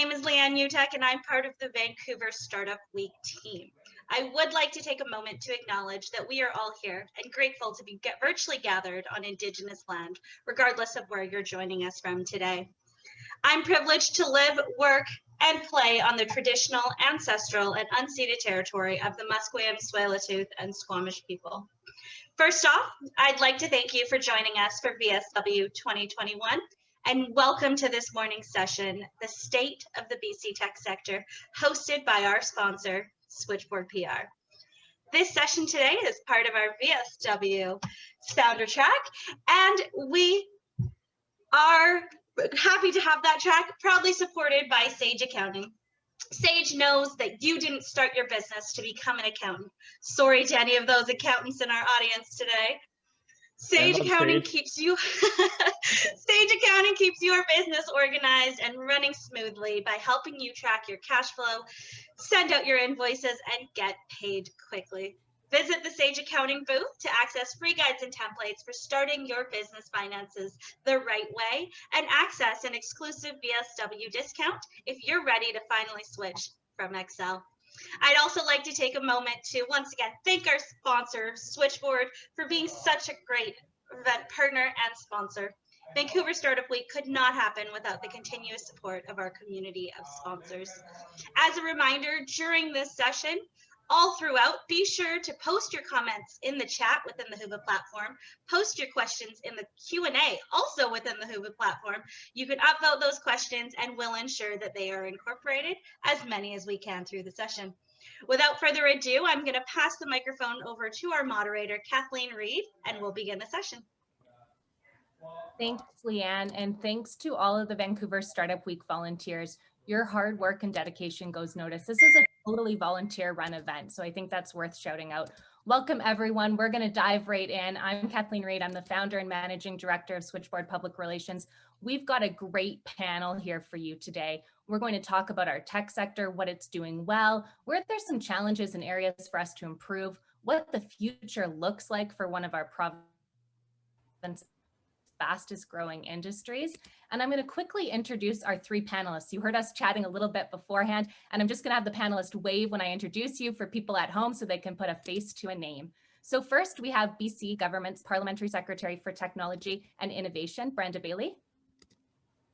name is Leanne Utek, and I'm part of the Vancouver Startup Week team. I would like to take a moment to acknowledge that we are all here and grateful to be virtually gathered on Indigenous land, regardless of where you're joining us from today. I'm privileged to live, work, and play on the traditional, ancestral, and unceded territory of the Musqueam, Tsleil-Waututh, and Squamish people. First off, I'd like to thank you for joining us for VSW 2021, and welcome to this morning's session, The State of the BC Tech Sector, hosted by our sponsor, Switchboard PR. This session today is part of our VSW Founder Track, and we are happy to have that track proudly supported by Sage Accounting. Sage knows that you didn't start your business to become an accountant. Sorry to any of those accountants in our audience today. Sage Accounting keeps you Sage Accounting keeps your business organized and running smoothly by helping you track your cash flow, send out your invoices, and get paid quickly. Visit the Sage Accounting booth to access free guides and templates for starting your business finances the right way and access an exclusive VSW discount if you're ready to finally switch from Excel. I'd also like to take a moment to once again thank our sponsor, Switchboard, for being such a great event partner and sponsor. Vancouver Startup Week could not happen without the continuous support of our community of sponsors. As a reminder, during this session, all throughout, be sure to post your comments in the chat within the Whova platform, post your questions in the Q&A also within the Whova platform. You can upvote those questions and we'll ensure that they are incorporated, as many as we can through the session. Without further ado, I'm going to pass the microphone over to our moderator, Kathleen Reed, and we'll begin the session. Thanks, Leanne, and thanks to all of the Vancouver Startup Week volunteers. Your hard work and dedication goes noticed. This is a totally volunteer run event, so I think that's worth shouting out. Welcome, everyone. We're going to dive right in. I'm Kathleen Reed. I'm the founder and managing director of Switchboard Public Relations. We've got a great panel here for you today. We're going to talk about our tech sector, what it's doing well, where there's some challenges and areas for us to improve, what the future looks like for one of our province's fastest growing industries. And I'm going to quickly introduce our three panelists. You heard us chatting a little bit beforehand, and I'm just going to have the panelists wave when I introduce you for people at home so they can put a face to a name. So first, we have BC Government's Parliamentary Secretary for Technology and Innovation, Brenda Bailey.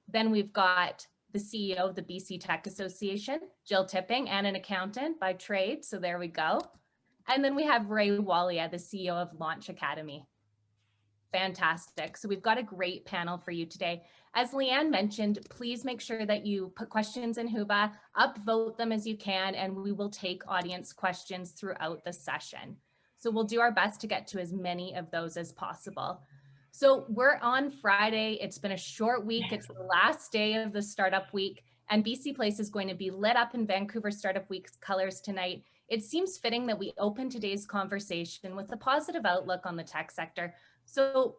Then we've got the CEO of the BC Tech Association, Jill Tipping, and an accountant by trade. So there we go. And then we have Ray Walia, the CEO of Launch Academy. Fantastic. So we've got a great panel for you today. As Leanne mentioned, please make sure that you put questions in Whova, upvote them as you can, and we will take audience questions throughout the session. So we'll do our best to get to as many of those as possible. So we're on Friday. It's been a short week. It's the last day of the Startup Week, and BC Place is going to be lit up in Vancouver Startup Week's colors tonight. It seems fitting that we open today's conversation with a positive outlook on the tech sector. So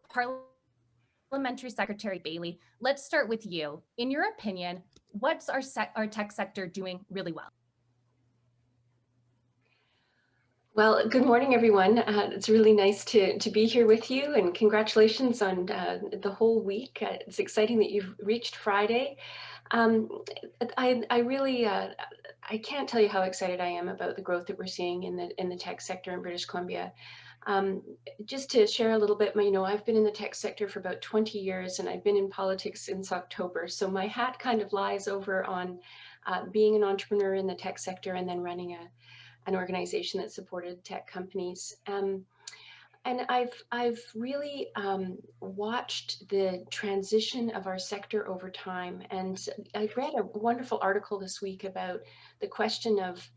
Parliamentary Secretary Bailey, let's start with you. In your opinion, what's our tech sector doing really well? Well, good morning, everyone. It's really nice to be here with you, and congratulations on the whole week. It's exciting that you've reached Friday. I can't tell you how excited I am about the growth that we're seeing in the tech sector in British Columbia. Just to share a little bit, I've been in the tech sector for about 20 years, and I've been in politics since October. So my hat kind of lies over on being an entrepreneur in the tech sector and then running an organization that supported tech companies. And I've really watched the transition of our sector over time. And I read a wonderful article this week about the question of,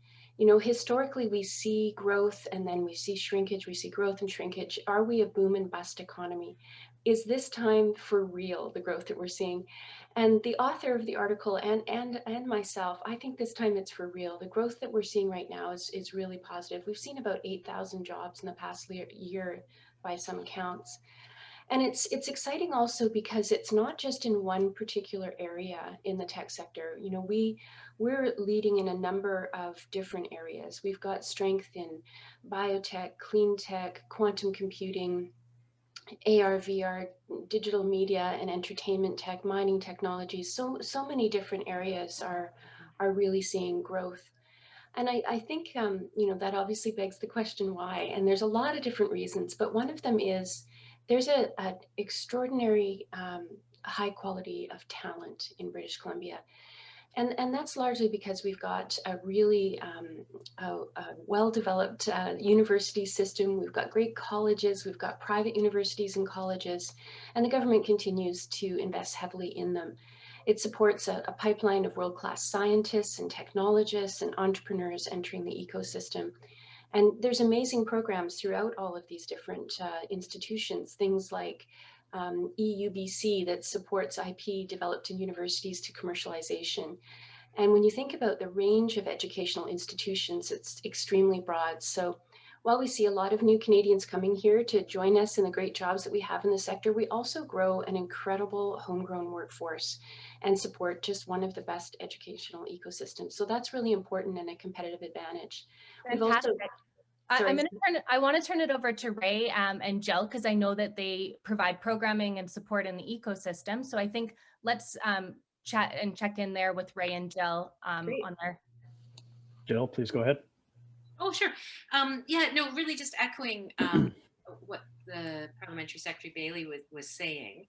historically we see growth and then we see shrinkage, we see growth and shrinkage. Are we a boom and bust economy? Is this time for real, the growth that we're seeing? And the author of the article and myself, I think this time it's for real. The growth that we're seeing right now is really positive. We've seen about 8,000 jobs in the past year by some accounts. And it's exciting also because it's not just in one particular area in the tech sector. We're leading in a number of different areas. We've got strength in biotech, clean tech, quantum computing, AR, VR, digital media and entertainment tech, mining technologies. So many different areas are really seeing growth. And I think, that obviously begs the question why. And there's a lot of different reasons, but one of them is there's a extraordinary high quality of talent in British Columbia. And that's largely because we've got a really a well-developed university system. We've got great colleges, we've got private universities and colleges, and the government continues to invest heavily in them. It supports a pipeline of world-class scientists and technologists and entrepreneurs entering the ecosystem. And there's amazing programs throughout all of these different institutions, things like EUBC that supports IP developed in universities to commercialization. And when you think about the range of educational institutions, it's extremely broad. So while we see a lot of new Canadians coming here to join us in the great jobs that we have in the sector, we also grow an incredible homegrown workforce and support just one of the best educational ecosystems. So that's really important and a competitive advantage. We've also, Fantastic. sorry. I want to turn it over to Ray and Jill, because I know that they provide programming and support in the ecosystem. So I think let's chat and check in there with Ray and Jill on there. Jill, please go ahead. Oh, sure. Yeah, no, really just echoing what the Parliamentary Secretary Bailey was saying.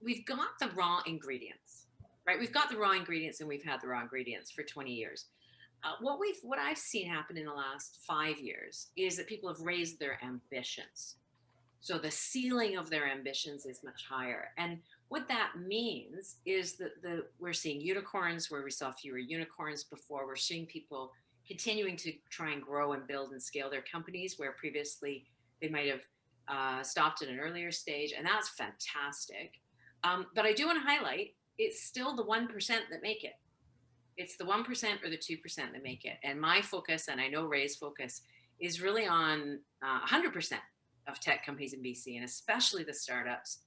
We've got the raw ingredients, right? We've got the raw ingredients and we've had the raw ingredients for 20 years. What I've seen happen in the last 5 years is that people have raised their ambitions. So the ceiling of their ambitions is much higher. And what that means is that we're seeing unicorns where we saw fewer unicorns before. We're seeing people continuing to try and grow and build and scale their companies where previously they might have stopped at an earlier stage. And that's fantastic. But I do want to highlight, it's still the 1% that make it. It's the 1% or the 2% that make it. And my focus, and I know Ray's focus, is really on 100% of tech companies in BC, and especially the startups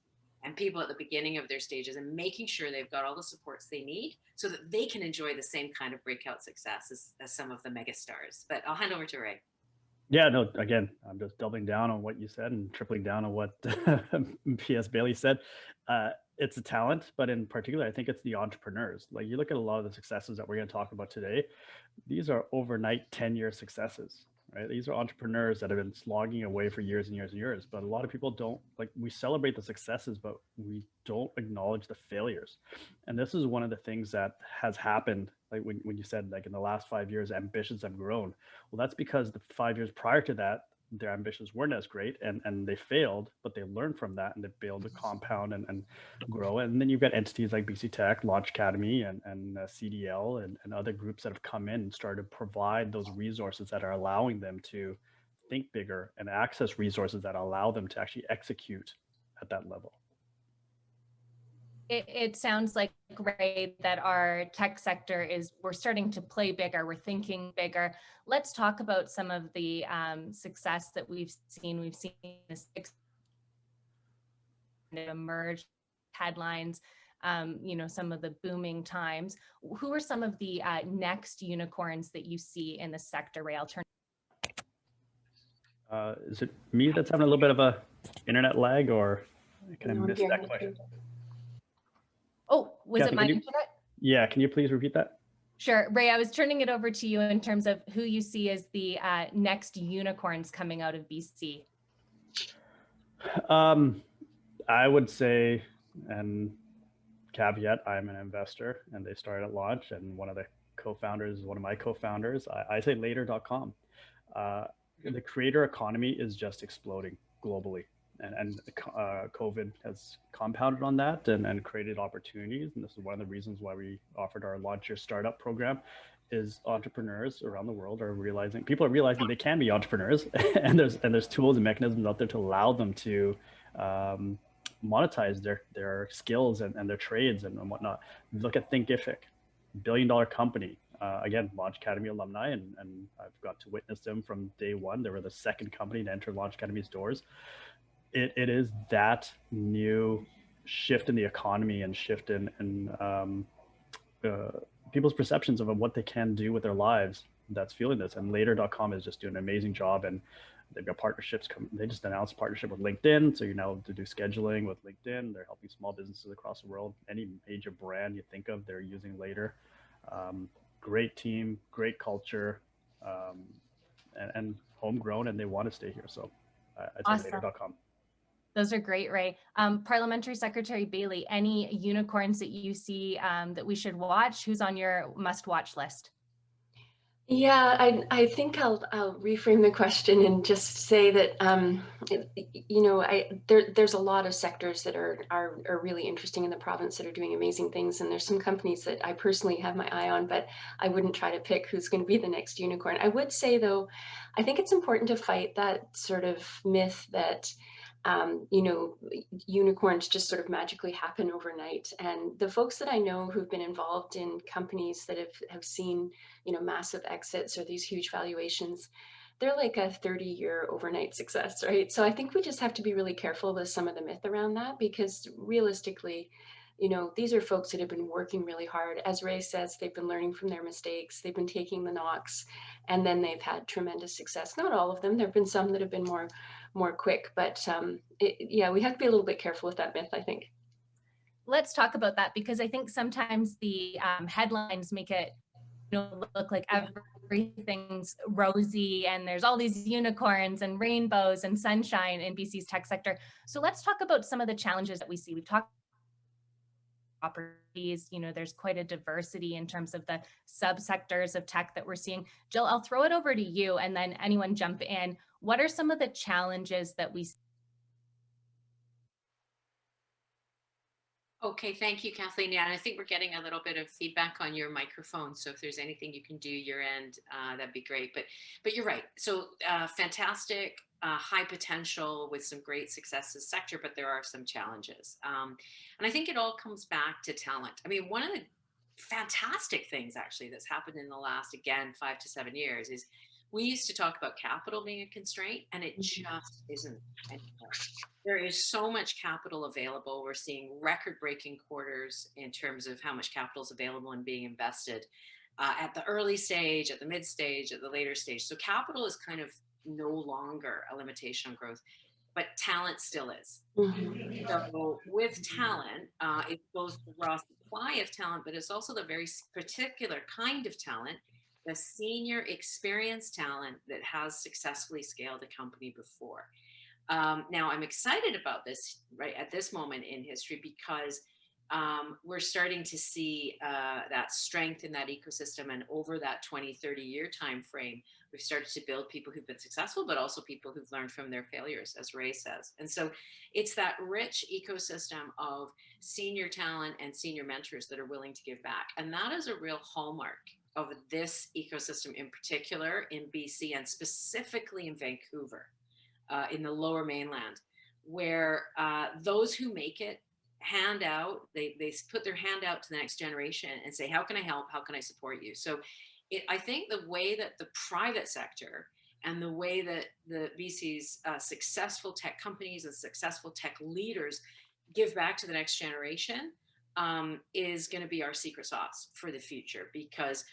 and people at the beginning of their stages, and making sure they've got all the supports they need so that they can enjoy the same kind of breakout success as some of the mega stars. But I'll hand over to Ray. Yeah, no, again, I'm just doubling down on what you said and tripling down on what PS Bailey said. It's a talent, but in particular, I think it's the entrepreneurs. Like you look at a lot of the successes that we're going to talk about today, these are overnight 10-year successes, right? These are entrepreneurs that have been slogging away for years and years and years. But a lot of people don't, like, we celebrate the successes, but we don't acknowledge the failures. And this is one of the things that has happened, like when you said, like in the last 5 years, ambitions have grown. Well, that's because the 5 years prior to that, their ambitions weren't as great and they failed, but they learned from that and they failed to compound and grow. And then you've got entities like BC Tech, Launch Academy, and CDL and other groups that have come in and started to provide those resources that are allowing them to think bigger and access resources that allow them to actually execute at that level. It sounds like, Ray, that our tech sector we're starting to play bigger, we're thinking bigger. Let's talk about some of the success that we've seen. We've seen this emerge headlines, some of the booming times. Who are some of the next unicorns that you see in the sector, Ray? I'll turn. Is it me that's having a little bit of a internet lag, or can I miss that question? Oh, was Kathy, it my internet? Yeah, can you please repeat that? Sure. Ray, I was turning it over to you in terms of who you see as the next unicorns coming out of BC. I would say, and caveat, I'm an investor and they started at launch, and one of my co-founders, I say later.com. The creator economy is just exploding globally. And COVID has compounded on that and created opportunities. And this is one of the reasons why we offered our Launch Your Startup program, is entrepreneurs around the world are realizing, people are realizing they can be entrepreneurs and there's tools and mechanisms out there to allow them to monetize their skills and their trades and whatnot. Look at Thinkific, billion-dollar company. Again, Launch Academy alumni, and I've got to witness them from day one. They were the second company to enter Launch Academy's doors. It is that new shift in the economy and shift in people's perceptions of what they can do with their lives that's fueling this. And later.com is just doing an amazing job. And They've got partnerships. They just announced a partnership with LinkedIn. So you're now able to do scheduling with LinkedIn. They're helping small businesses across the world. Any major brand you think of, they're using Later. Great team, great culture, and homegrown, and they want to stay here. So I'd say Awesome. later.com. Those are great, Ray. Parliamentary Secretary Bailey, any unicorns that you see that we should watch? Who's on your must-watch list? Yeah, I think I'll reframe the question and just say that you know, there's a lot of sectors that are really interesting in the province that are doing amazing things, and there's some companies that I personally have my eye on, but I wouldn't try to pick who's going to be the next unicorn. I would say though, I think it's important to fight that sort of myth that you know, unicorns just sort of magically happen overnight. And the folks that I know who've been involved in companies that have seen, you know, massive exits or these huge valuations, they're like a 30-year overnight success, right? So I think we just have to be really careful with some of the myth around that, because realistically, you know, these are folks that have been working really hard. As Ray says, they've been learning from their mistakes, they've been taking the knocks, and then they've had tremendous success. Not all of them. There have been some that have been more quick, but yeah, we have to be a little bit careful with that myth, I think. Let's talk about that, because I think sometimes the headlines make it, you know, look like everything's rosy and there's all these unicorns and rainbows and sunshine in BC's tech sector. So let's talk about some of the challenges that we see. We've talked properties, you know, there's quite a diversity in terms of the subsectors of tech that we're seeing. Jill, I'll throw it over to you and then anyone jump in. What are some of the challenges that we see? Okay, thank you, Kathleen. Yeah, and I think we're getting a little bit of feedback on your microphone. So if there's anything you can do your end, that'd be great. But you're right. So fantastic, high potential with some great successes sector, but there are some challenges. And I think it all comes back to talent. I mean, one of the fantastic things actually that's happened in the last, again, 5 to 7 years is we used to talk about capital being a constraint, and it just isn't anymore. There is so much capital available. We're seeing record-breaking quarters in terms of how much capital is available and being invested at the early stage, at the mid stage, at the later stage. So capital is kind of no longer a limitation on growth, but talent still is. So with talent, it's both the raw supply of talent, but it's also the very particular kind of talent, the senior experienced talent that has successfully scaled a company before. Now, I'm excited about this right at this moment in history because we're starting to see that strength in that ecosystem, and over that 20-30 year time frame, we've started to build people who've been successful, but also people who've learned from their failures, as Ray says. And so it's that rich ecosystem of senior talent and senior mentors that are willing to give back. And that is a real hallmark of this ecosystem in particular in BC, and specifically in Vancouver, in the lower mainland, where those who make it hand out, they put their hand out to the next generation and say, how can I help? How can I support you? So I think the way that the private sector and the way that the BC's successful tech companies and successful tech leaders give back to the next generation is going to be our secret sauce for the future, because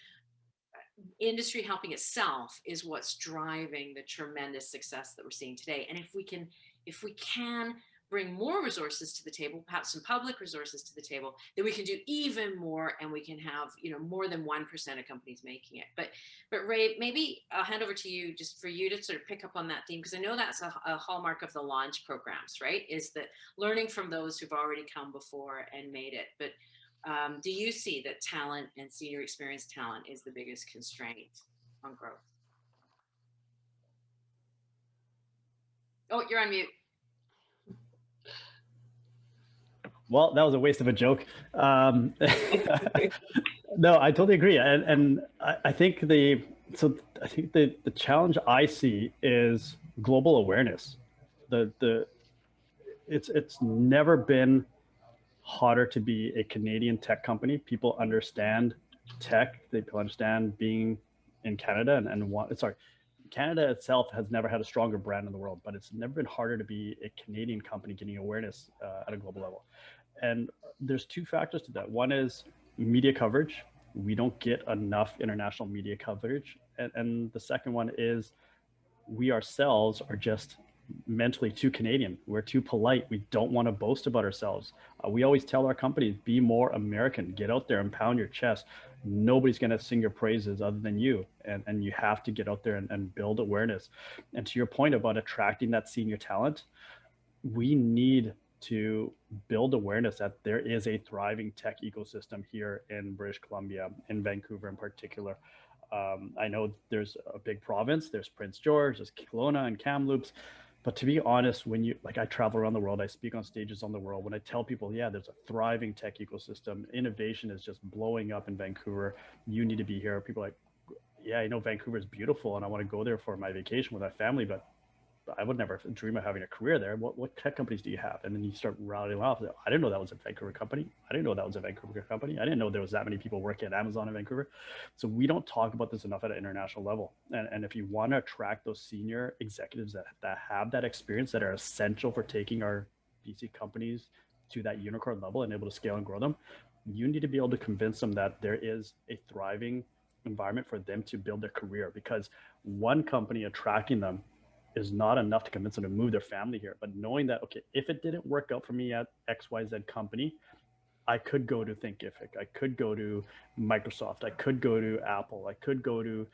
industry helping itself is what's driving the tremendous success that we're seeing today. And if we can bring more resources to the table, perhaps some public resources to the table, then we can do even more, and we can have, you know, more than 1% of companies making it. But Ray, maybe I'll hand over to you just for you to sort of pick up on that theme, because I know that's a hallmark of the launch programs, right? Is that learning from those who've already come before and made it. But do you see that talent and senior experienced talent is the biggest constraint on growth? Oh, you're on mute. Well, that was a waste of a joke. No, I totally agree. And I think the challenge I see is global awareness. It's never been harder to be a Canadian tech company. People understand tech. People understand being in Canada Canada itself has never had a stronger brand in the world, but it's never been harder to be a Canadian company getting awareness at a global level. And there's two factors to that. One is media coverage. We don't get enough international media coverage. And the second one is we ourselves are just mentally too Canadian. We're too polite. We don't want to boast about ourselves. We always tell our companies, be more American, get out there and pound your chest. Nobody's going to sing your praises other than you. And you have to get out there and build awareness. And to your point about attracting that senior talent, we need to build awareness that there is a thriving tech ecosystem here in British Columbia, in Vancouver in particular. I know there's a big province, there's Prince George, there's Kelowna and Kamloops. But to be honest, when you, like I travel around the world, I speak on stages on the world, when I tell people, yeah, there's a thriving tech ecosystem, innovation is just blowing up in Vancouver, you need to be here. People are like, yeah, I know Vancouver is beautiful and I want to go there for my vacation with my family, but I would never dream of having a career there. What tech companies do you have? And then you start rattling off. I didn't know that was a Vancouver company. I didn't know that was a Vancouver company. I didn't know there was that many people working at Amazon in Vancouver. So we don't talk about this enough at an international level. And if you want to attract those senior executives that have that experience, that are essential for taking our BC companies to that unicorn level and able to scale and grow them, you need to be able to convince them that there is a thriving environment for them to build their career, because one company attracting them is not enough to convince them to move their family here. But knowing that, okay, if it didn't work out for me at XYZ company, I could go to Thinkific, I could go to Microsoft, I could go to Apple, I could go to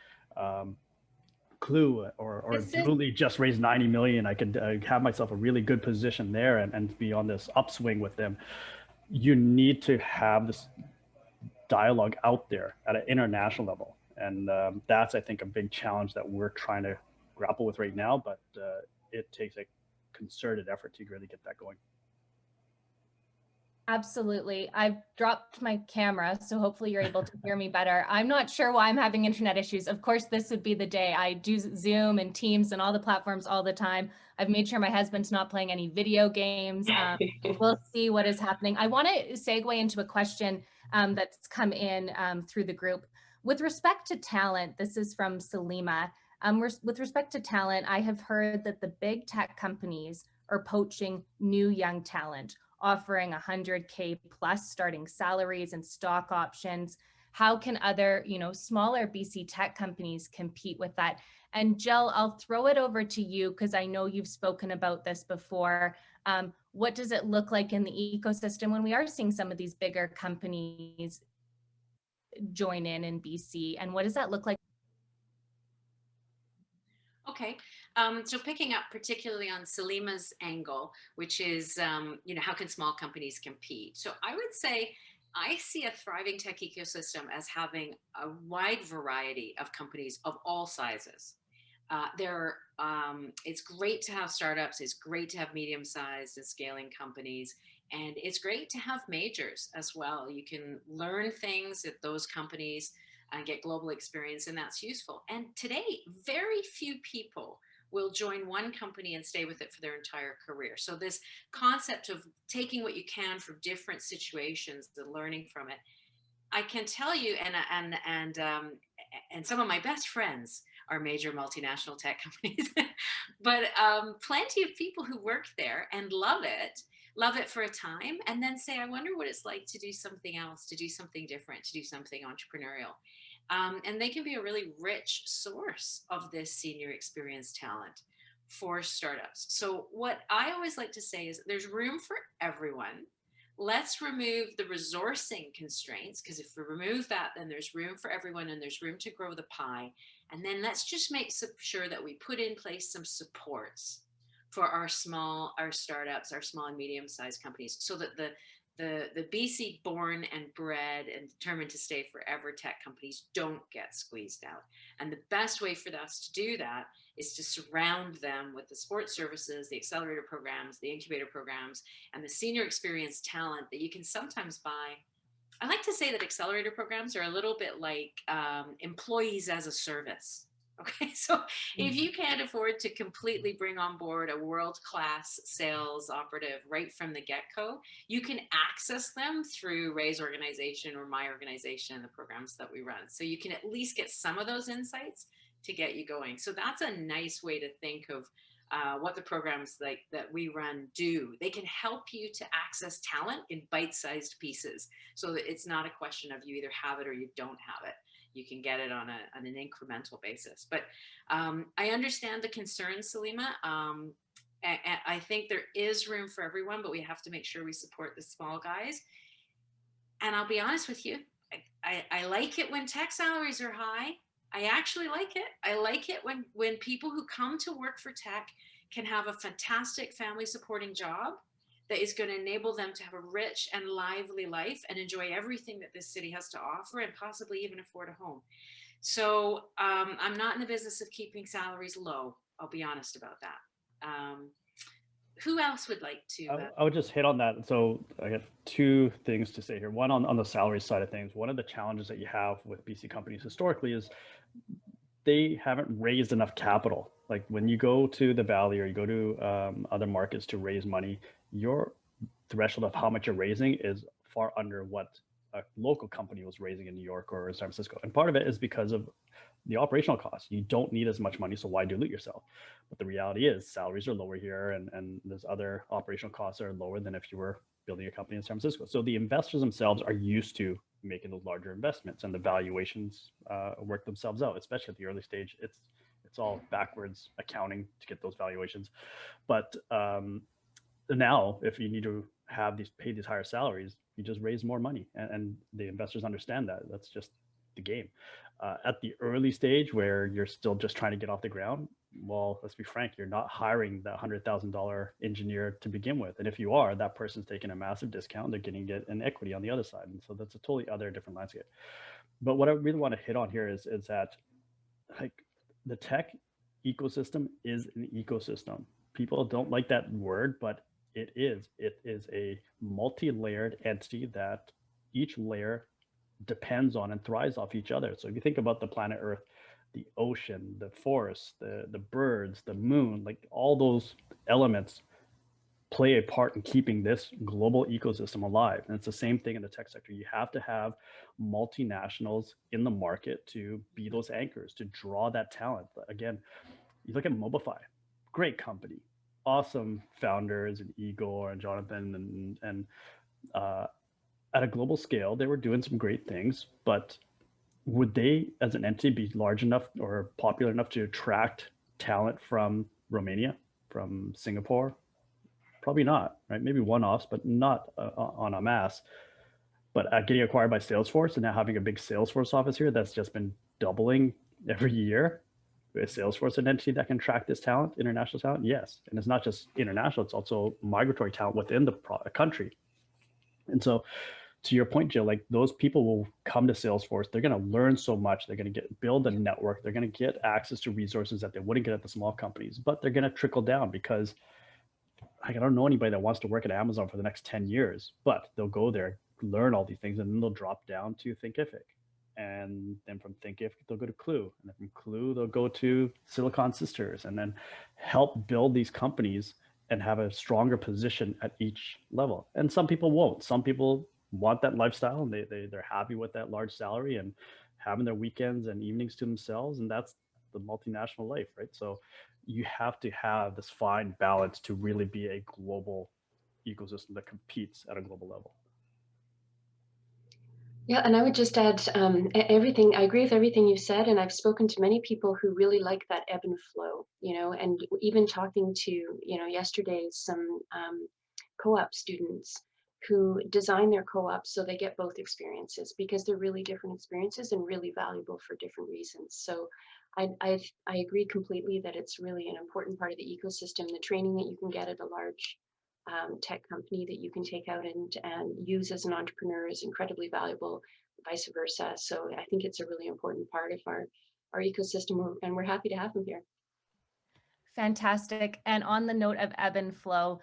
Clue, or Julie just raised 90 million. I could have myself a really good position there and be on this upswing with them. You need to have this dialogue out there at an international level. And that's, I think, a big challenge that we're trying to grapple with right now, but it takes a concerted effort to really get that going. Absolutely. I've dropped my camera, so hopefully you're able to hear me better. I'm not sure why I'm having internet issues. Of course, this would be the day. I do Zoom and Teams and all the platforms all the time. I've made sure my husband's not playing any video games. We'll see what is happening. I want to segue into a question that's come in through the group. With respect to talent, this is from Salima. With respect to talent, I have heard that the big tech companies are poaching new young talent, offering 100K plus starting salaries and stock options. How can other, smaller BC tech companies compete with that? And Jill, I'll throw it over to you because I know you've spoken about this before. What does it look like in the ecosystem when we are seeing some of these bigger companies join in BC? And what does that look like? Okay, so picking up particularly on Salima's angle, which is, how can small companies compete? So I would say I see a thriving tech ecosystem as having a wide variety of companies of all sizes. It's great to have startups, it's great to have medium-sized and scaling companies, and it's great to have majors as well. You can learn things at those companies and get global experience, and that's useful. And today, very few people will join one company and stay with it for their entire career. So this concept of taking what you can from different situations and learning from it, I can tell you, and some of my best friends are major multinational tech companies, but plenty of people who work there and love it for a time, and then say, I wonder what it's like to do something else, to do something different, to do something entrepreneurial. And they can be a really rich source of this senior experience talent for startups. So what I always like to say is there's room for everyone. Let's remove the resourcing constraints, because if we remove that, then there's room for everyone and there's room to grow the pie. And then let's just make sure that we put in place some supports for our startups, our small and medium-sized companies, so that the BC born and bred and determined to stay forever tech companies don't get squeezed out. And the best way for us to do that is to surround them with the support services, the accelerator programs, the incubator programs, and the senior experience talent that you can sometimes buy. I like to say that accelerator programs are a little bit like employees as a service. Okay, so if you can't afford to completely bring on board a world-class sales operative right from the get-go, you can access them through Ray's organization or my organization and the programs that we run. So you can at least get some of those insights to get you going. So that's a nice way to think of what the programs like that we run do. They can help you to access talent in bite-sized pieces, so that it's not a question of you either have it or you don't have it. you can get it on an incremental basis. But I understand the concern, Salima. I think there is room for everyone, but we have to make sure we support the small guys. And I'll be honest with you, I like it when tech salaries are high. I actually like it. I like it when people who come to work for tech can have a fantastic family supporting job that is going to enable them to have a rich and lively life and enjoy everything that this city has to offer and possibly even afford a home. So I'm not in the business of keeping salaries low. I'll be honest about that. Who else would like to? I would just hit on that. So I got two things to say here. One on the salary side of things. One of the challenges that you have with BC companies historically is they haven't raised enough capital. Like when you go to the Valley or you go to other markets to raise money, your threshold of how much you're raising is far under what a local company was raising in New York or San Francisco. And part of it is because of the operational costs. You don't need as much money, so why dilute yourself? But the reality is salaries are lower here, and there's other operational costs that are lower than if you were building a company in San Francisco. So the investors themselves are used to making those larger investments, and the valuations work themselves out, especially at the early stage. It's all backwards accounting to get those valuations. But now, if you need to pay these higher salaries, you just raise more money, and the investors understand that. That's just the game. At the early stage where you're still just trying to get off the ground, well, let's be frank, you're not hiring that $100,000 engineer to begin with. And if you are, that person's taking a massive discount. They're getting it in equity on the other side. And so that's a totally other different landscape. But what I really want to hit on here is that like the tech ecosystem is an ecosystem. People don't like that word, but it is. It is a multi-layered entity that each layer depends on and thrives off each other. So if you think about the planet Earth, the ocean, the forests, the birds, the moon, like all those elements play a part in keeping this global ecosystem alive. And it's the same thing in the tech sector. You have to have multinationals in the market to be those anchors, to draw that talent. Again, you look at Mobify, great company, awesome founders and Igor and Jonathan and at a global scale, they were doing some great things, but would they as an entity be large enough or popular enough to attract talent from Romania, from Singapore? Probably not, right? Maybe one-offs, but not en masse. But getting acquired by Salesforce and now having a big Salesforce office here that's just been doubling every year. Is Salesforce an entity that can attract this talent, international talent? Yes. And it's not just international, it's also migratory talent within the country. And so to your point, Jill, like those people will come to Salesforce. They're going to learn so much. They're going to build a network. They're going to get access to resources that they wouldn't get at the small companies, but they're going to trickle down because I don't know anybody that wants to work at Amazon for the next 10 years, but they'll go there, learn all these things, and then they'll drop down to Thinkific. And then from Thinkific, they'll go to Clue. And then from Clue, they'll go to Silicon Sisters and then help build these companies and have a stronger position at each level. And some people won't. Some people want that lifestyle and they're happy with that large salary and having their weekends and evenings to themselves. And that's the multinational life, right? So you have to have this fine balance to really be a global ecosystem that competes at a global level. Yeah, and I would just add everything. I agree with everything you said, and I've spoken to many people who really like that ebb and flow, and even talking to, yesterday, some co-op students who design their co-ops so they get both experiences because they're really different experiences and really valuable for different reasons. So I agree completely that it's really an important part of the ecosystem. The training that you can get at a large tech company that you can take out and use as an entrepreneur is incredibly valuable, vice versa. So I think it's a really important part of our ecosystem, and we're happy to have them here. Fantastic. And on the note of ebb and flow,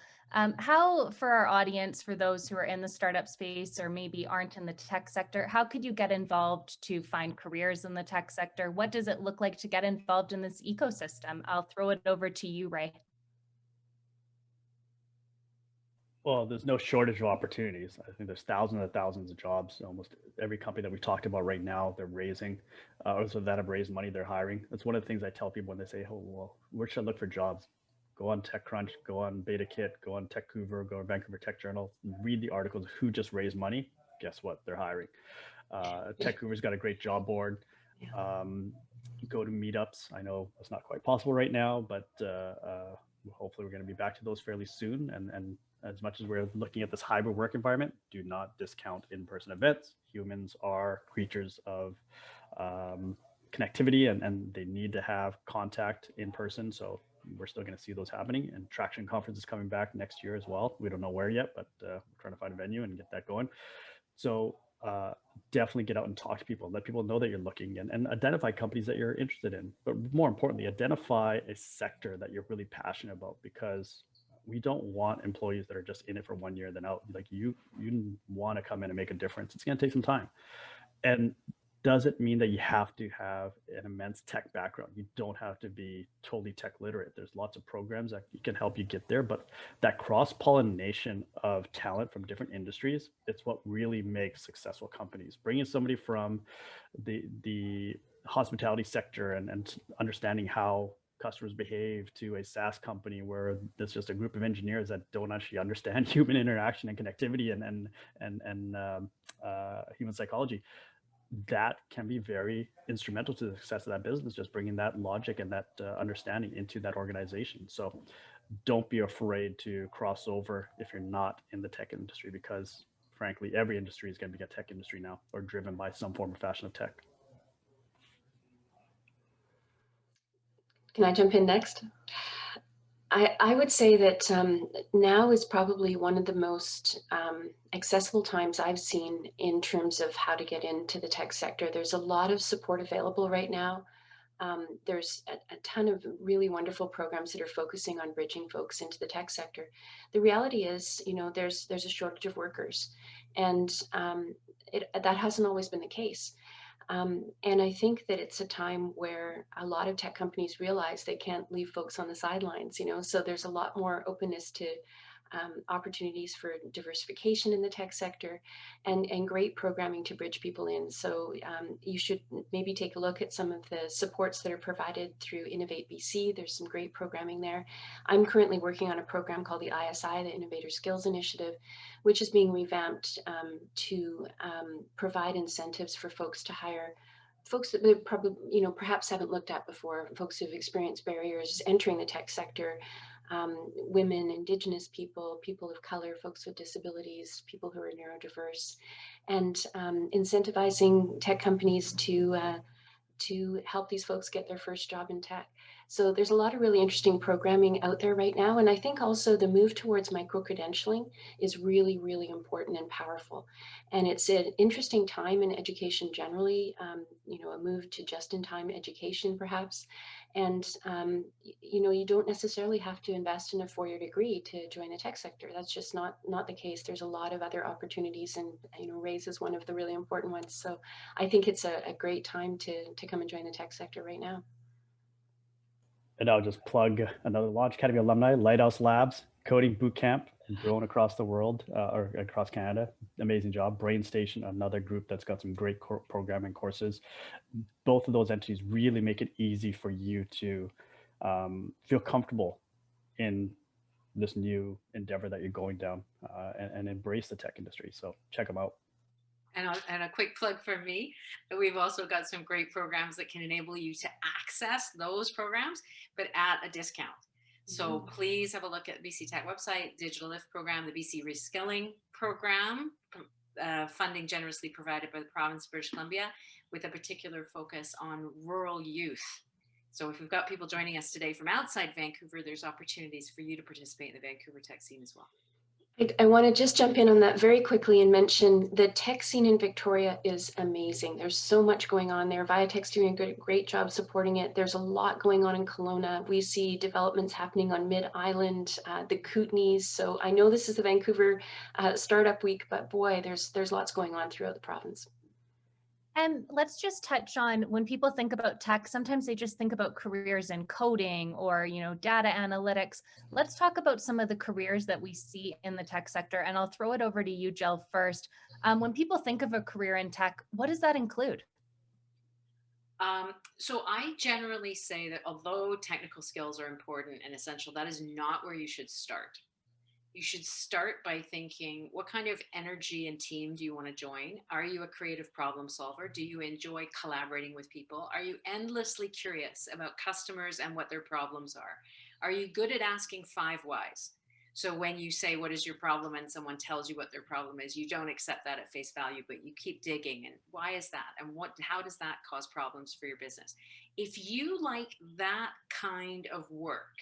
how, for our audience, for those who are in the startup space or maybe aren't in the tech sector, how could you get involved to find careers in the tech sector? What does it look like to get involved in this ecosystem? I'll throw it over to you, Ray. Well, there's no shortage of opportunities. I think there's thousands and thousands of jobs. Almost every company that we talked about right now, they're raising, or so that have raised money, they're hiring. That's one of the things I tell people when they say, "Oh, well, where should I look for jobs?" Go on TechCrunch, go on BetaKit, go on TechCouver, go on Vancouver Tech Journal, read the articles. Who just raised money? Guess what? They're hiring. TechCouver's got a great job board. Go to meetups. I know it's not quite possible right now, but hopefully we're going to be back to those fairly soon. And as much as we're looking at this hybrid work environment, do not discount in-person events. Humans are creatures of connectivity, and they need to have contact in person. So we're still going to see those happening. And Traction Conference is coming back next year as well. We don't know where yet, but we're trying to find a venue and get that going. So definitely get out and talk to people, let people know that you're looking, and identify companies that you're interested in. But more importantly, identify a sector that you're really passionate about, because we don't want employees that are just in it for 1 year, then out. Like you want to come in and make a difference. It's going to take some time. And doesn't mean that you have to have an immense tech background. You don't have to be totally tech literate. There's lots of programs that can help you get there, but that cross-pollination of talent from different industries, it's what really makes successful companies. Bringing somebody from the hospitality sector and understanding how customers behave to a SaaS company where there's just a group of engineers that don't actually understand human interaction and connectivity and human psychology, that can be very instrumental to the success of that business, just bringing that logic and that understanding into that organization. So don't be afraid to cross over if you're not in the tech industry, because frankly, every industry is going to be a tech industry now, or driven by some form or fashion of tech. Can I jump in next? I would say that now is probably one of the most accessible times I've seen in terms of how to get into the tech sector. There's a lot of support available right now. There's a ton of really wonderful programs that are focusing on bridging folks into the tech sector. The reality is, there's a shortage of workers, and that hasn't always been the case. And I think that it's a time where a lot of tech companies realize they can't leave folks on the sidelines, so there's a lot more openness to opportunities for diversification in the tech sector, and great programming to bridge people in. So you should maybe take a look at some of the supports that are provided through Innovate BC. There's some great programming there. I'm currently working on a program called the ISI, the Innovator Skills Initiative, which is being revamped to provide incentives for folks to hire folks that they probably, perhaps haven't looked at before, folks who've experienced barriers entering the tech sector, women, Indigenous people, people of color, folks with disabilities, people who are neurodiverse, and incentivizing tech companies to help these folks get their first job in tech. So there's a lot of really interesting programming out there right now. And I think also the move towards micro-credentialing is really, really important and powerful. And it's an interesting time in education generally, a move to just-in-time education perhaps. And, you don't necessarily have to invest in a four-year degree to join the tech sector. That's just not the case. There's a lot of other opportunities, and, RAISE is one of the really important ones. So I think it's a great time to come and join the tech sector right now. And I'll just plug another Launch Academy alumni, Lighthouse Labs, Coding Bootcamp, grown across the world or across Canada. Amazing job. Brain Station, another group that's got some great programming courses. Both of those entities really make it easy for you to feel comfortable in this new endeavor that you're going down and embrace the tech industry. So check them out. And a quick plug for me, we've also got some great programs that can enable you to access those programs, but at a discount. So please have a look at BC Tech website, Digital Lift program, the BC Reskilling program, funding generously provided by the province of British Columbia, with a particular focus on rural youth. So if we've got people joining us today from outside Vancouver, there's opportunities for you to participate in the Vancouver tech scene as well. I want to just jump in on that very quickly and mention the tech scene in Victoria is amazing. There's so much going on there. Viatech's doing a great job supporting it. There's a lot going on in Kelowna. We see developments happening on Mid-Island, the Kootenays. So I know this is the Vancouver Startup Week, but boy, there's lots going on throughout the province. And let's just touch on, when people think about tech, sometimes they just think about careers in coding or, data analytics. Let's talk about some of the careers that we see in the tech sector. And I'll throw it over to you, Jill, first. When people think of a career in tech, what does that include? So I generally say that although technical skills are important and essential, that is not where you should start. you should start by thinking, what kind of energy and team do you want to join? Are you a creative problem solver? Do you enjoy collaborating with people? Are you endlessly curious about customers and what their problems are? Are you good at asking 5 whys? So when you say, what is your problem? And someone tells you what their problem is, you don't accept that at face value, but you keep digging. And why is that? And how does that cause problems for your business? If you like that kind of work,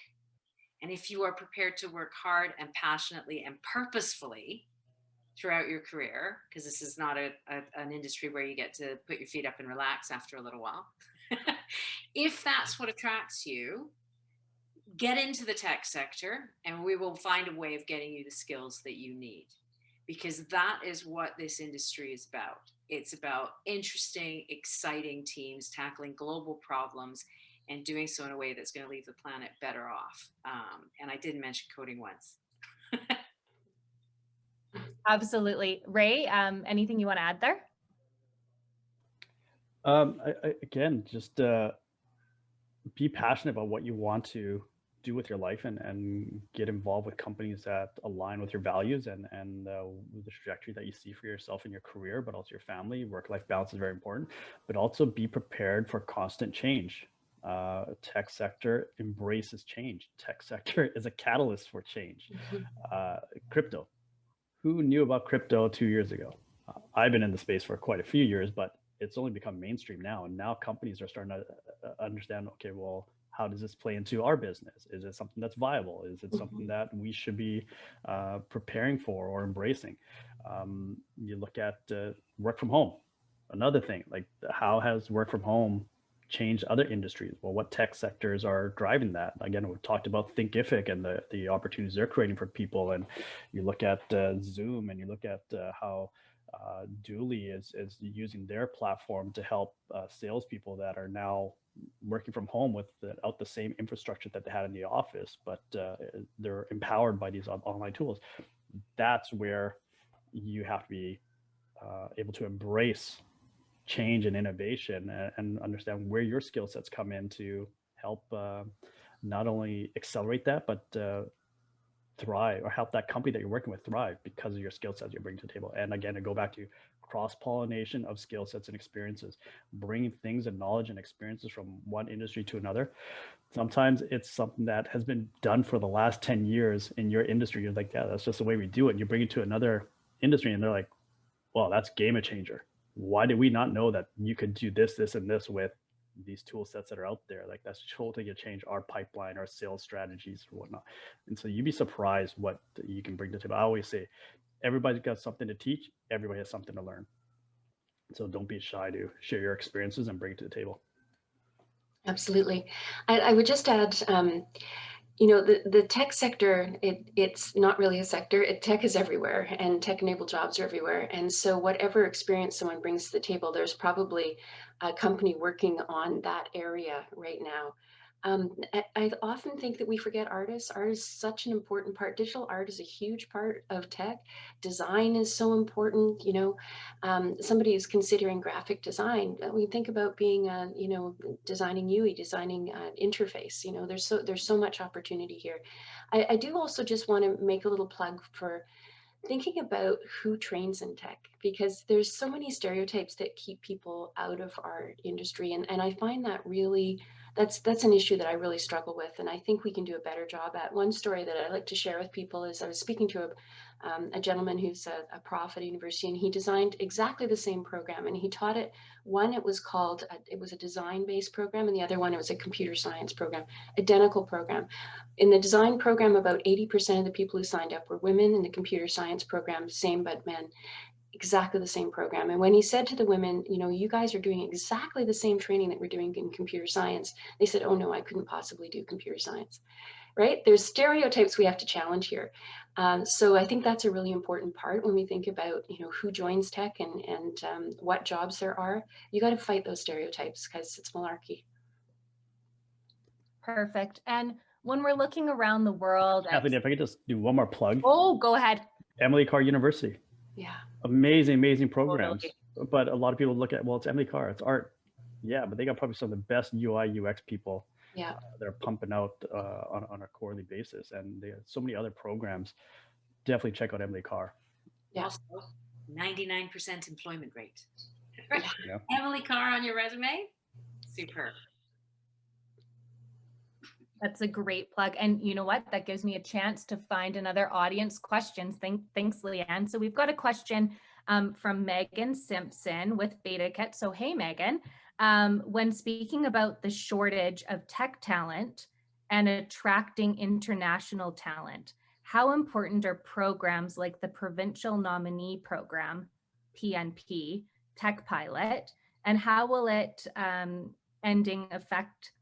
and if you are prepared to work hard and passionately and purposefully throughout your career, because this is not an industry where you get to put your feet up and relax after a little while. If that's what attracts you, get into the tech sector and we will find a way of getting you the skills that you need, because that is what this industry is about. It's about interesting, exciting teams tackling global problems and doing so in a way that's going to leave the planet better off. And I didn't mention coding once. Absolutely. Ray, anything you want to add there? Again, just be passionate about what you want to do with your life, and get involved with companies that align with your values and the trajectory that you see for yourself in your career, but also your family. Work-life balance is very important, but also be prepared for constant change. Tech sector embraces change. Tech sector is a catalyst for change. Crypto. Who knew about crypto 2 years ago? I've been in the space for quite a few years, but it's only become mainstream now. And now companies are starting to understand, okay, well, how does this play into our business? Is it something that's viable? Is it something that we should be preparing for or embracing? You look at work from home. Another thing, like how has work from home changed other industries? Well, what tech sectors are driving that? Again, we've talked about Thinkific and the opportunities they're creating for people. And you look at Zoom, and you look at how Dooley is using their platform to help salespeople that are now working from home without the same infrastructure that they had in the office, but they're empowered by these online tools. That's where you have to be able to embrace change and innovation, and understand where your skill sets come in to help not only accelerate that, but thrive, or help that company that you're working with thrive because of your skill sets you're bringing to the table. And again, I go back to cross-pollination of skill sets and experiences, bringing things and knowledge and experiences from one industry to another. Sometimes it's something that has been done for the last 10 years in your industry. You're like, yeah, that's just the way we do it. And you bring it to another industry and they're like, well, that's game changer. Why did we not know that you could do this, this, and this with these tool sets that are out there? Like, that's totally going to change our pipeline, our sales strategies, or whatnot. And so you'd be surprised what you can bring to the table. I always say, everybody's got something to teach. Everybody has something to learn. So don't be shy to share your experiences and bring it to the table. Absolutely. I would just add, the tech sector, it's not really a sector. Tech is everywhere, and tech-enabled jobs are everywhere. And so whatever experience someone brings to the table, there's probably a company working on that area right now. I often think that we forget artists. Art is such an important part. Digital art is a huge part of tech. Design is so important. Somebody is considering graphic design. We think about being, designing UI, designing interface. There's so much opportunity here. I do also just want to make a little plug for thinking about who trains in tech, because there's so many stereotypes that keep people out of our industry. And I find that really, that's an issue that I really struggle with. And I think we can do a better job at. One story that I like to share with people is I was speaking to a gentleman who's a prof at a university, and he designed exactly the same program. And he taught it, one, it was a design-based program, and the other one, it was a computer science program, identical program. In the design program, about 80% of the people who signed up were women. In the computer science program, same but men. Exactly the same program. And when he said to the women, you guys are doing exactly the same training that we're doing in computer science, they said, oh no, I couldn't possibly do computer science, right? There's stereotypes we have to challenge here. So I think that's a really important part when we think about, who joins tech and what jobs there are. You got to fight those stereotypes because it's malarkey. Perfect. And when we're looking around the world, Kathleen, if I could just do one more plug. Oh, go ahead. Emily Carr University. Yeah. Amazing programs. Totally. But a lot of people look at, well, it's Emily Carr, it's art. Yeah, but they got probably some of the best UI, UX people. Yeah. They're pumping out on a quarterly basis. And they have so many other programs definitely check out Emily Carr. Yeah. Also, 99% employment rate. Right? Yeah. Emily Carr on your resume, superb. That's a great plug. And you know what? That gives me a chance to find another audience questions. Thanks, Leanne. So we've got a question from Megan Simpson with BetaKit. So hey, Megan, when speaking about the shortage of tech talent and attracting international talent, how important are programs like the Provincial Nominee Program, PNP, Tech Pilot, and how will it ending affect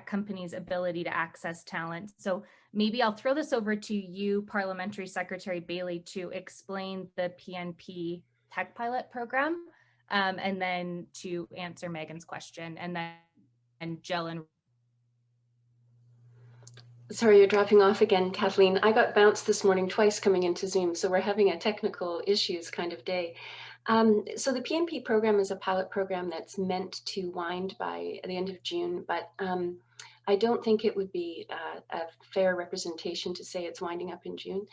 companies' ability to access talent? So maybe I'll throw this over to you, Parliamentary Secretary Bailey, to explain the PNP Tech Pilot program, and then to answer Megan's question, and then Jill and Sorry, you're dropping off again, Kathleen. I got bounced this morning twice coming into Zoom, so we're having a technical issues kind of day. So the PNP program is a pilot program that's meant to wind by the end of June, but I don't think it would be a fair representation to say it's winding up in June.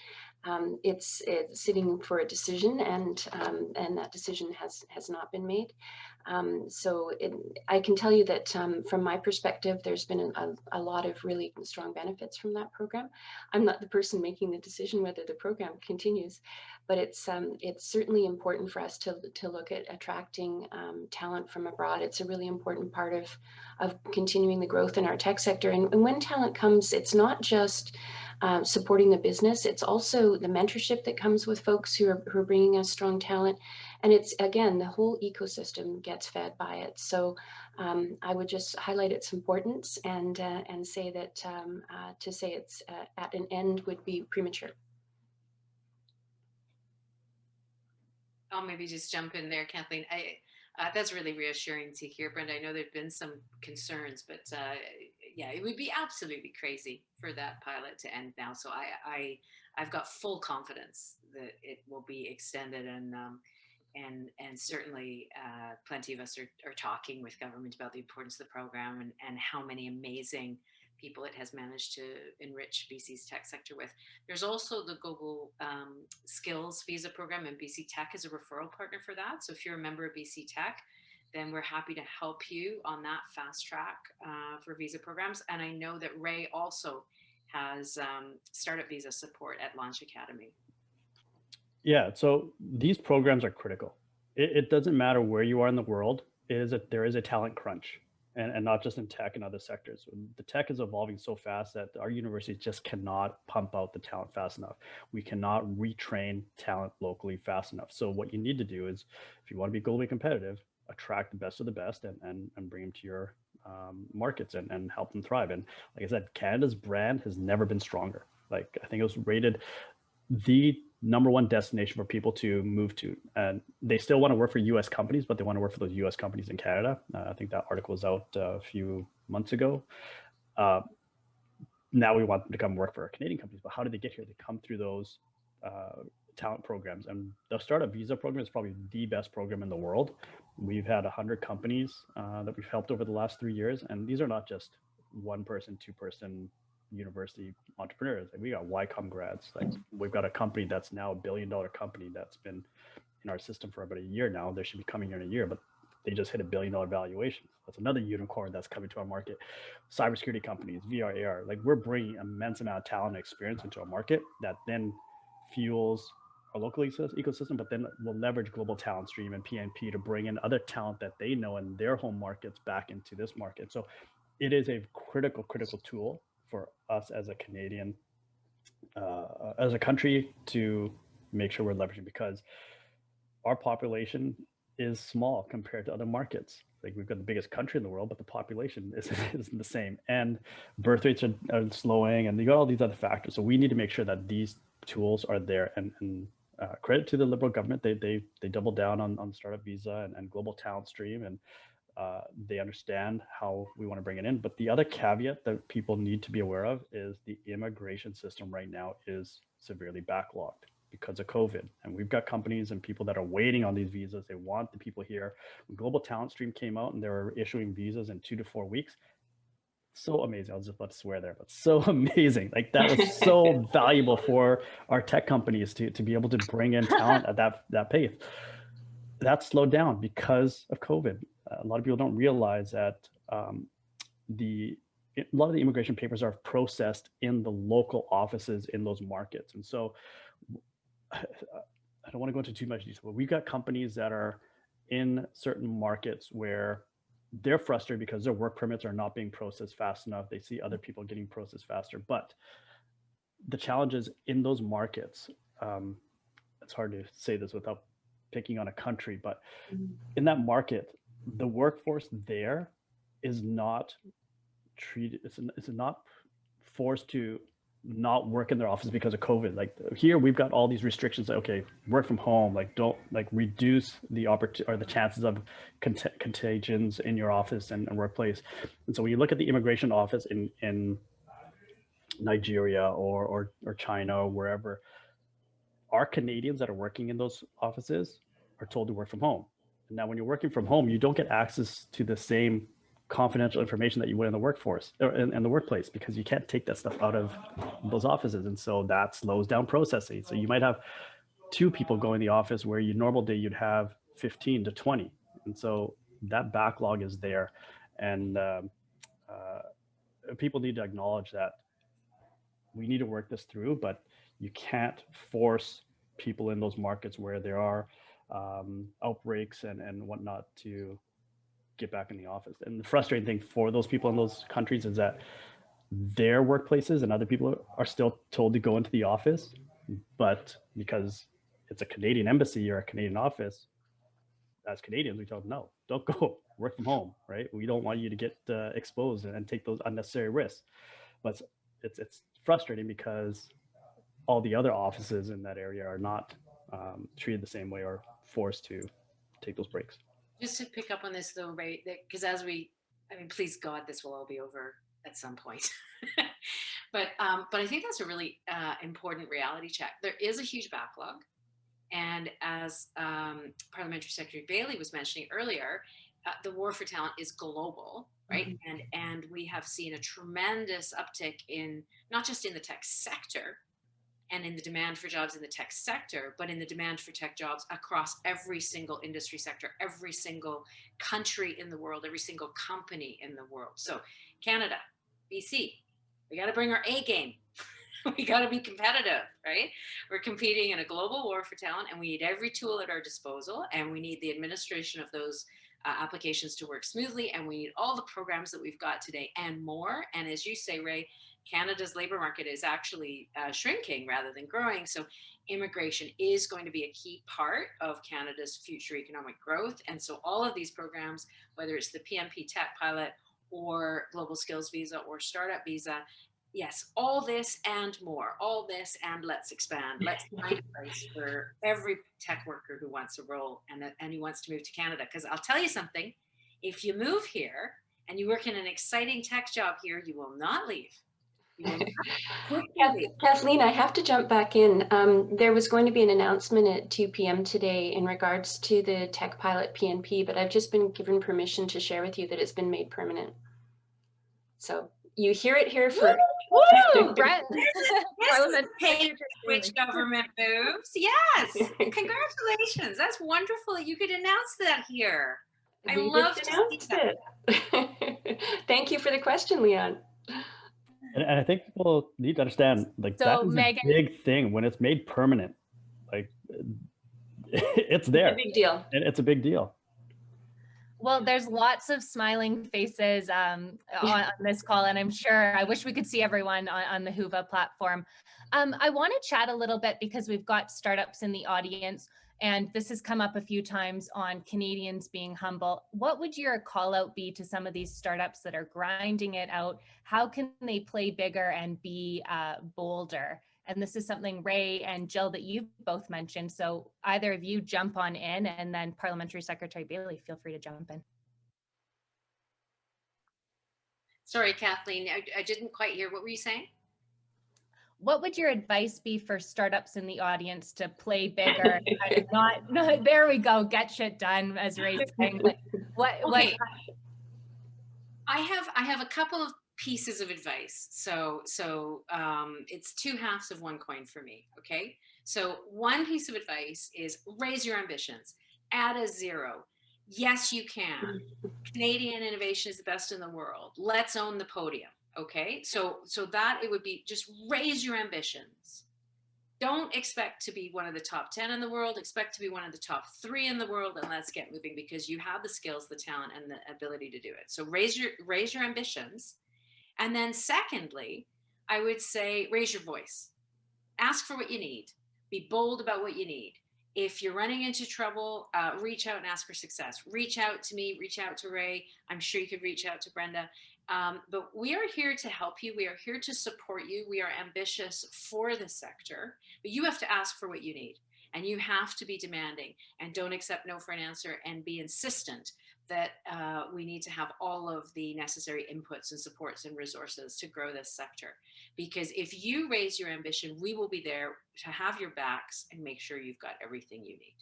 It's sitting for a decision, and that decision has not been made. So I can tell you that from my perspective, there's been a lot of really strong benefits from that program. I'm not the person making the decision whether the program continues, but it's certainly important for us to look at attracting talent from abroad. It's a really important part of continuing the growth in our tech sector. And when talent comes, it's not just supporting the business, it's also the mentorship that comes with folks who are bringing us strong talent. And it's, again, the whole ecosystem gets fed by it. So I would just highlight its importance and say that to say it's at an end would be premature. I'll maybe just jump in there, Kathleen. That's really reassuring to hear, Brenda. I know there've been some concerns, but yeah, it would be absolutely crazy for that pilot to end now. So I've got full confidence that it will be extended, and certainly plenty of us are talking with government about the importance of the program and how many amazing people it has managed to enrich BC's tech sector with. There's also the Global Skills Visa Program, and BC Tech is a referral partner for that. So if you're a member of BC Tech, then we're happy to help you on that fast track for visa programs. And I know that Ray also has startup visa support at Launch Academy. Yeah, so these programs are critical. It doesn't matter where you are in the world. There is a talent crunch. And not just in tech and other sectors. The tech is evolving so fast that our universities just cannot pump out the talent fast enough. We cannot retrain talent locally fast enough. So what you need to do is, if you want to be globally competitive, attract the best of the best and bring them to your markets and help them thrive. And like I said, Canada's brand has never been stronger. Like, I think it was rated the #1 destination for people to move to, and they still want to work for US companies, but they want to work for those US companies in Canada. I think that article was out a few months ago. Now we want them to come work for our Canadian companies, but how did they get here? They come through those talent programs, and the startup visa program is probably the best program in the world. We've had 100 companies that we've helped over the last 3 years, and these are not just 1-person, 2-person university entrepreneurs. Like, we got YCOM grads. Like, we've got a company that's now $1 billion company that's been in our system for about a year now. They should be coming here in a year, but they just hit $1 billion valuation. That's another unicorn that's coming to our market. Cybersecurity companies, VR, AR. Like, we're bringing immense amount of talent and experience into our market that then fuels our local ecosystem, but then we'll leverage Global Talent Stream and PNP to bring in other talent that they know in their home markets back into this market. So it is a critical tool for us as a Canadian, as a country, to make sure we're leveraging, because our population is small compared to other markets. Like, we've got the biggest country in the world, but the population isn't the same, and birth rates are slowing, and you got all these other factors. So we need to make sure that these tools are there. And credit to the Liberal government, they doubled down on startup visa and Global Talent Stream, and they understand how we want to bring it in. But the other caveat that people need to be aware of is the immigration system right now is severely backlogged because of COVID. And we've got companies and people that are waiting on these visas. They want the people here. When Global Talent Stream came out and they were issuing visas in 2 to 4 weeks, so amazing. I was just about to swear there, but so amazing. Like that was so valuable for our tech companies to be able to bring in talent at that pace. That slowed down because of COVID. A lot of people don't realize that a lot of the immigration papers are processed in the local offices in those markets. And so I don't want to go into too much detail, but we've got companies that are in certain markets where they're frustrated because their work permits are not being processed fast enough. They see other people getting processed faster. But the challenges in those markets, it's hard to say this without picking on a country, but in that market, the workforce there is not treated, it's not forced to not work in their office because of COVID. Like here, we've got all these restrictions. Like, okay, work from home. Like don't like reduce the opportunity or the chances of contagions in your office and workplace. And so when you look at the immigration office in Nigeria or China or wherever, our Canadians that are working in those offices are told to work from home. And now, when you're working from home, you don't get access to the same confidential information that you would in the workforce or in the workplace, because you can't take that stuff out of those offices. And so that slows down processing. So you might have 2 people go in the office where your normal day you'd have 15 to 20. And so that backlog is there. And people need to acknowledge that we need to work this through, but you can't force people in those markets where there are outbreaks and whatnot to get back in the office. And the frustrating thing for those people in those countries is that their workplaces and other people are still told to go into the office, but because it's a Canadian embassy or a Canadian office, as Canadians, we tell them, no, don't go, work from home, right? We don't want you to get exposed and take those unnecessary risks. But it's frustrating because all the other offices in that area are not treated the same way or forced to take those breaks. Just to pick up on this though, right? Because please God, this will all be over at some point. but I think that's a really important reality check. There is a huge backlog. And as Parliamentary Secretary Bailey was mentioning earlier, the war for talent is global, right? Mm-hmm. And we have seen a tremendous uptick in, not just in the tech sector, and in the demand for jobs in the tech sector, but in the demand for tech jobs across every single industry sector, every single country in the world, every single company in the world. So Canada, BC, we got to bring our A game. We got to be competitive, right? We're competing in a global war for talent, and we need every tool at our disposal, and we need the administration of those applications to work smoothly, and we need all the programs that we've got today and more. And as you say, Ray, Canada's labor market is actually shrinking rather than growing. So immigration is going to be a key part of Canada's future economic growth. And so all of these programs, whether it's the PMP Tech Pilot or Global Skills Visa or Startup Visa, yes, all this and more, all this and let's expand. Let's find a place for every tech worker who wants a role and who wants to move to Canada. Because I'll tell you something, if you move here and you work in an exciting tech job here, you will not leave. Kathleen, I have to jump back in. There was going to be an announcement at 2 p.m. today in regards to the Tech Pilot PNP, but I've just been given permission to share with you that it's been made permanent. So you hear it here first. Woo! Brett. Which government moves? Yes. Congratulations. That's wonderful. You could announce that here. I love to see that. Thank you for the question, Leon. And I think people need to understand, like, that is a big thing when it's made permanent. Like, it's there. It's a big deal. And it's a big deal. Well, there's lots of smiling faces on this call, and I'm sure, I wish we could see everyone on the Whova platform. I want to chat a little bit because we've got startups in the audience, and this has come up a few times on Canadians being humble. What would your call out be to some of these startups that are grinding it out? How can they play bigger and be bolder? And this is something, Ray and Jill, that you've both mentioned. So either of you jump on in, and then Parliamentary Secretary Bailey, feel free to jump in. Sorry, Kathleen, I didn't quite hear. What were you saying? What would your advice be for startups in the audience to play bigger? Not there we go, get shit done, as Ray's saying. But what? Okay. I have a couple of pieces of advice. So it's two halves of one coin for me. Okay. So one piece of advice is raise your ambitions, add a zero. Yes, you can. Canadian innovation is the best in the world. Let's own the podium. Okay. So that it would be just raise your ambitions. Don't expect to be one of the top 10 in the world, expect to be one of the top 3 in the world, and let's get moving because you have the skills, the talent, and the ability to do it. So raise your ambitions. And then secondly, I would say raise your voice. Ask for what you need. Be bold about what you need. If you're running into trouble, reach out and ask for success. Reach out to me, reach out to Ray. I'm sure you could reach out to Brenda. But we are here to help you. We are here to support you. We are ambitious for the sector, but you have to ask for what you need. And you have to be demanding and don't accept no for an answer and be insistent that we need to have all of the necessary inputs and supports and resources to grow this sector. Because if you raise your ambition, we will be there to have your backs and make sure you've got everything you need.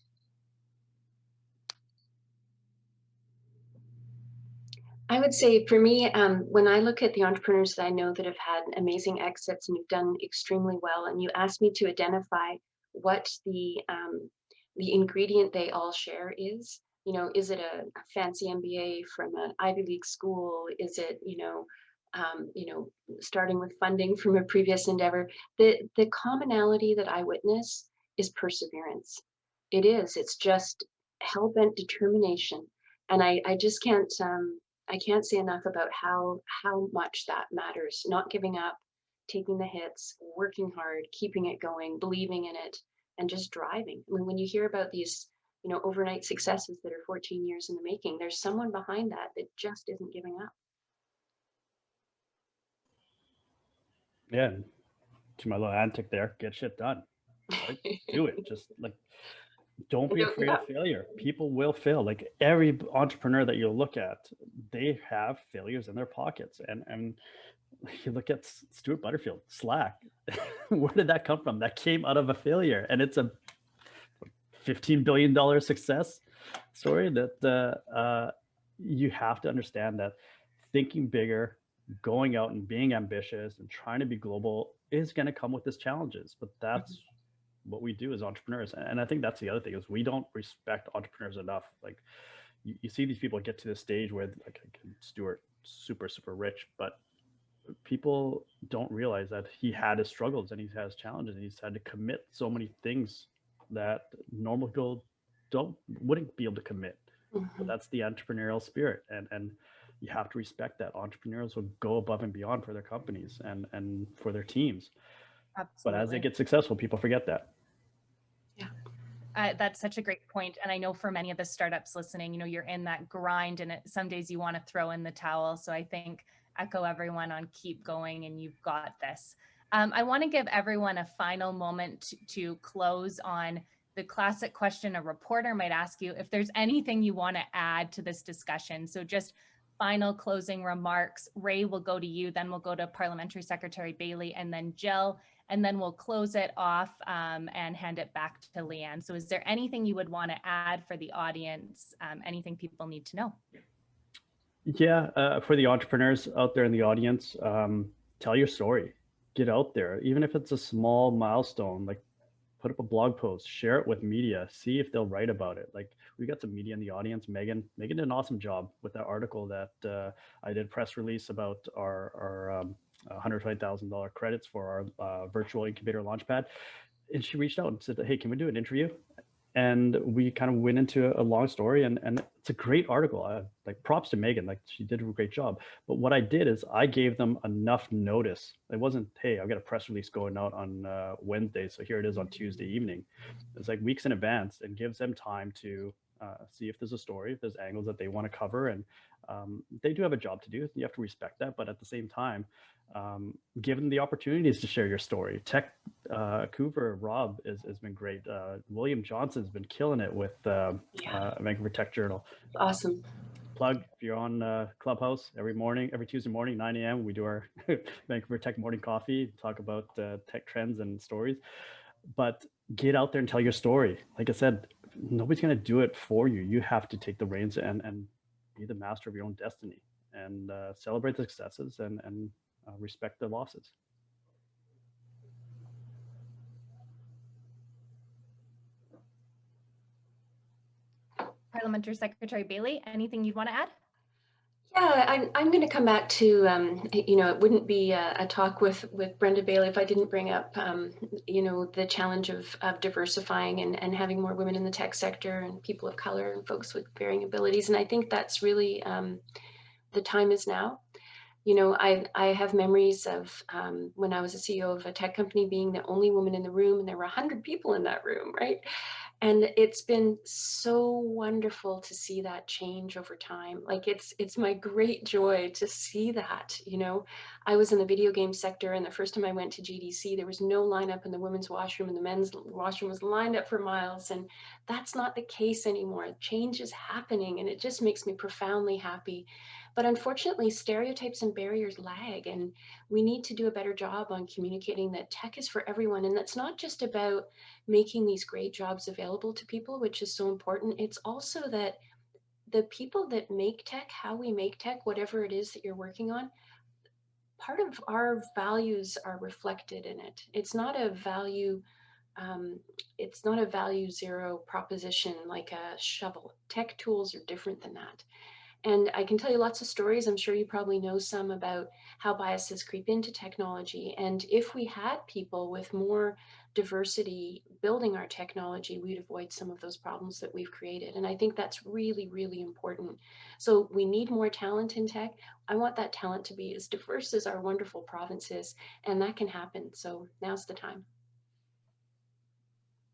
I would say for me, when I look at the entrepreneurs that I know that have had amazing exits and have done extremely well, and you asked me to identify what the ingredient they all share is, is it a fancy MBA from an Ivy League school? Is it, starting with funding from a previous endeavor? The commonality that I witness is perseverance. It's just hell-bent determination. And I just can't, I can't say enough about how much that matters. Not giving up, taking the hits, working hard, keeping it going, believing in it, and just driving. I mean, when you hear about these, overnight successes that are 14 years in the making, there's someone behind that just isn't giving up. Yeah, to my little antic there, get shit done. Right? Do it. Just like, don't be afraid of failure. People will fail. Like every entrepreneur that you look at, they have failures in their pockets. And you look at Stuart Butterfield, Slack. Where did that come from? That came out of a failure, and it's a $15 billion success story. That you have to understand that thinking bigger, going out and being ambitious and trying to be global is going to come with its challenges. But that's what we do as entrepreneurs. And I think that's the other thing, is we don't respect entrepreneurs enough. Like you see these people get to the stage where, like Stuart, super rich, but people don't realize that he had his struggles and he has challenges, and he's had to commit so many things that normal people wouldn't be able to commit. But that's the entrepreneurial spirit, and you have to respect that. Entrepreneurs will go above and beyond for their companies and for their teams. Absolutely. But as they get successful, people forget that. Yeah. That's such a great point. And I know for many of the startups listening, you're in that grind, and some days you want to throw in the towel. So I think echo everyone on keep going, and you've got this. I want to give everyone a final moment to close on the classic question a reporter might ask you, if there's anything you want to add to this discussion. So just final closing remarks. Ray, will go to you, then we'll go to Parliamentary Secretary Bailey, and then Jill, and then we'll close it off and hand it back to Leanne. So is there anything you would want to add for the audience? Anything people need to know? Yeah, for the entrepreneurs out there in the audience, tell your story. Get out there, even if it's a small milestone. Like, put up a blog post, share it with media, see if they'll write about it. Like, we got some media in the audience. Megan did an awesome job with that article that I did press release about our $120,000 credits for our virtual incubator launchpad. And she reached out and said, hey, can we do an interview? And we kind of went into a long story, and it's a great article. Like, props to Megan, like she did a great job. But what I did is I gave them enough notice. It wasn't, hey, I've got a press release going out on Wednesday, so here it is on Tuesday evening. It's like weeks in advance, and gives them time to see if there's a story, if there's angles that they want to cover. And they do have a job to do. You have to respect that. But at the same time, give them the opportunities to share your story. Vancouver, Rob has been great. William Johnson's been killing it with Vancouver Tech Journal. Awesome. Plug, if you're on Clubhouse every Tuesday morning, 9 a.m., we do our Vancouver Tech morning coffee, talk about tech trends and stories. But get out there and tell your story. Like I said, nobody's going to do it for you. You have to take the reins and be the master of your own destiny. and celebrate the successes and respect the losses. Parliamentary Secretary Bailey, anything you'd want to add? Yeah, I'm going to come back to, it wouldn't be a talk with Brenda Bailey if I didn't bring up, the challenge of diversifying and having more women in the tech sector and people of color and folks with varying abilities. And I think that's really, the time is now. I have memories of when I was a CEO of a tech company being the only woman in the room, and there were 100 people in that room, right? And it's been so wonderful to see that change over time. Like it's my great joy to see that, I was in the video game sector, and the first time I went to GDC, there was no lineup in the women's washroom, and the men's washroom was lined up for miles. And that's not the case anymore. Change is happening, and it just makes me profoundly happy. But unfortunately, stereotypes and barriers lag, and we need to do a better job on communicating that tech is for everyone. And that's not just about making these great jobs available to people, which is so important. It's also that the people that make tech, how we make tech, whatever it is that you're working on, part of our values are reflected in it. It's not a value zero proposition like a shovel. Tech tools are different than that. And I can tell you lots of stories. I'm sure you probably know some about how biases creep into technology. And if we had people with more diversity building our technology, we'd avoid some of those problems that we've created. And I think that's really, really important. So we need more talent in tech. I want that talent to be as diverse as our wonderful province is, and that can happen. So now's the time.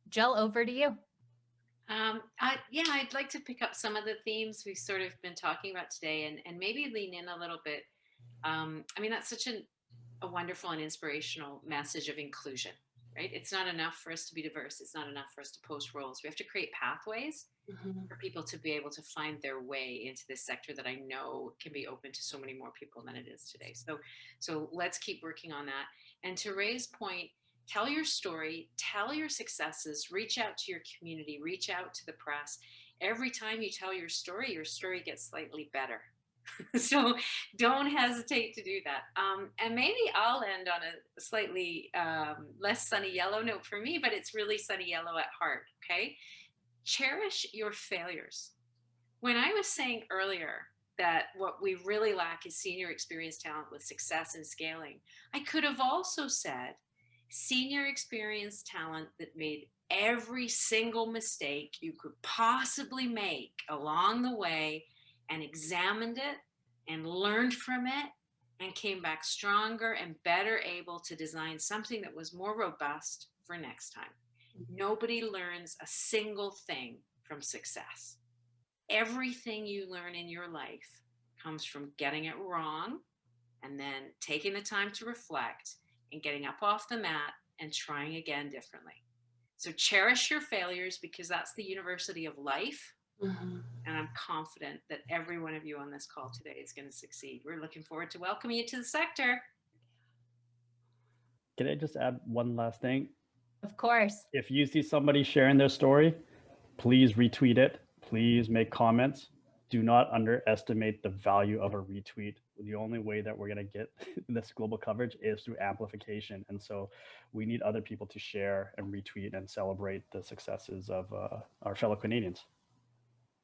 Jill, over to you. I'd like to pick up some of the themes we've sort of been talking about today and maybe lean in a little bit. That's such a wonderful and inspirational message of inclusion, right? It's not enough for us to be diverse. It's not enough for us to post roles. We have to create pathways for people to be able to find their way into this sector that I know can be open to so many more people than it is today. So let's keep working on that. And to Ray's point, tell your story, tell your successes, reach out to your community, reach out to the press. Every time you tell your story gets slightly better. So don't hesitate to do that. And maybe I'll end on a slightly less sunny yellow note for me, but it's really sunny yellow at heart, okay? Cherish your failures. When I was saying earlier that what we really lack is senior experienced talent with success and scaling, I could have also said, senior experienced talent that made every single mistake you could possibly make along the way and examined it and learned from it and came back stronger and better able to design something that was more robust for next time. Nobody learns a single thing from success. Everything you learn in your life comes from getting it wrong and then taking the time to reflect and getting up off the mat and trying again differently. So cherish your failures because that's the university of life. And I'm confident that every one of you on this call today is going to succeed. We're looking forward to welcoming you to the sector. Can I just add one last thing? Of course. If you see somebody sharing their story, please retweet it. Please make comments. Do not underestimate the value of a retweet. The only way that we're going to get this global coverage is through amplification. And so we need other people to share and retweet and celebrate the successes of our fellow Canadians.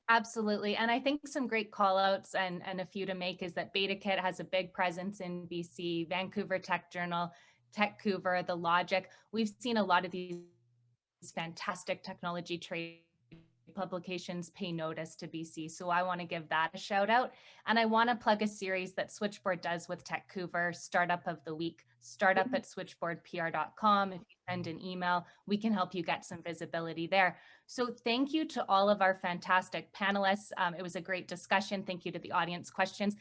Absolutely. And I think some great call outs and a few to make is that BetaKit has a big presence in BC, Vancouver Tech Journal, TechCouver, The Logic. We've seen a lot of these fantastic technology trade publications pay notice to BC. So I want to give that a shout out. And I want to plug a series that Switchboard does with TechCouver, Startup of the Week, startup@switchboardpr.com. If you send an email, we can help you get some visibility there. So thank you to all of our fantastic panelists. It was a great discussion. Thank you to the audience questions.